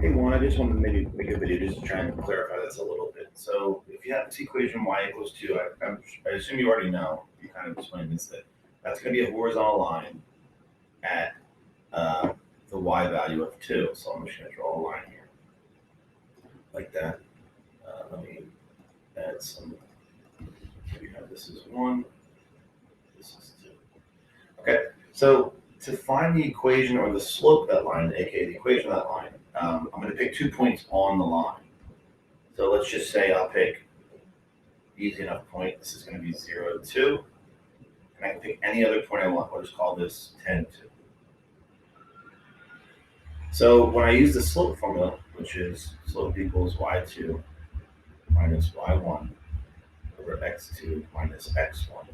Hey, Juan, I just wanted to maybe make a video just to try and clarify this a little bit. So if you have this equation y equals 2, I assume you already know, you kind of explained this, that that's going to be a horizontal line at the y value of 2. So I'm just going to draw a line here like that. Let me add some, maybe have this is 1, this is 2. Okay, so to find the equation or the slope of that line, aka the equation of that line, I'm going to pick 2 points on the line. So let's just say I'll pick easy enough point. This is going to be 0, 2. And I can pick any other point I want. We'll just call this 10, 2. So when I use the slope formula, which is slope equals y2 minus y1 over x2 minus x1,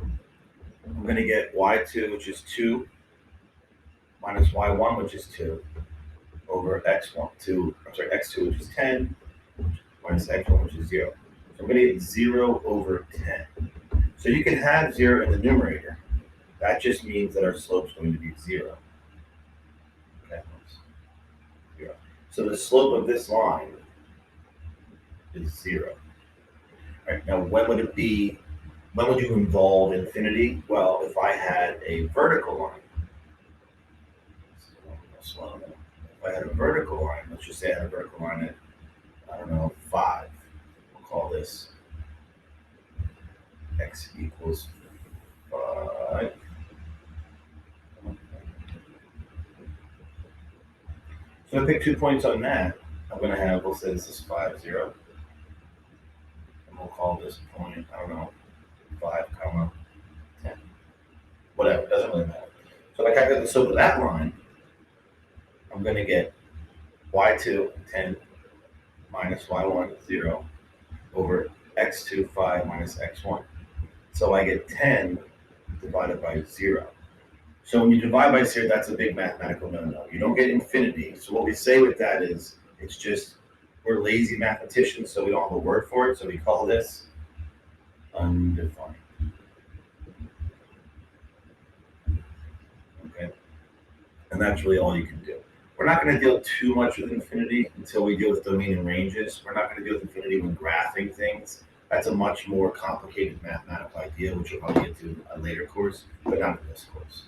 I'm going to get y2, which is 2, minus y1, which is 2, over x2, which is 10, minus x1, which is 0. So I'm going to get 0 over 10. So you can have 0 in the numerator. That just means that our slope is going to be 0. Okay, 0. So the slope of this line is 0. All right, now when would it be? When would you involve infinity? Well, if I had a vertical line. If I had a vertical line, let's just say I had a vertical line at, I don't know, 5. We'll call this x equals 5. So I pick 2 points on that. I'm going to have, we'll say this is 5, 0. And we'll call this point, I don't know, 5, 10. Whatever, it doesn't really matter. So if I calculate the slope of that line, I'm going to get y2, 10, minus y1, 0, over x2, 5, minus x1. So I get 10 divided by 0. So when you divide by 0, that's a big mathematical no-no. You don't get infinity. So what we say with that is, it's just, we're lazy mathematicians, so we don't have a word for it. So we call this undefined. Okay? And that's really all you can do. We're not going to deal too much with infinity until we deal with domain and ranges. We're not going to deal with infinity when graphing things. That's a much more complicated mathematical idea, which we'll probably get to in a later course, but not in this course.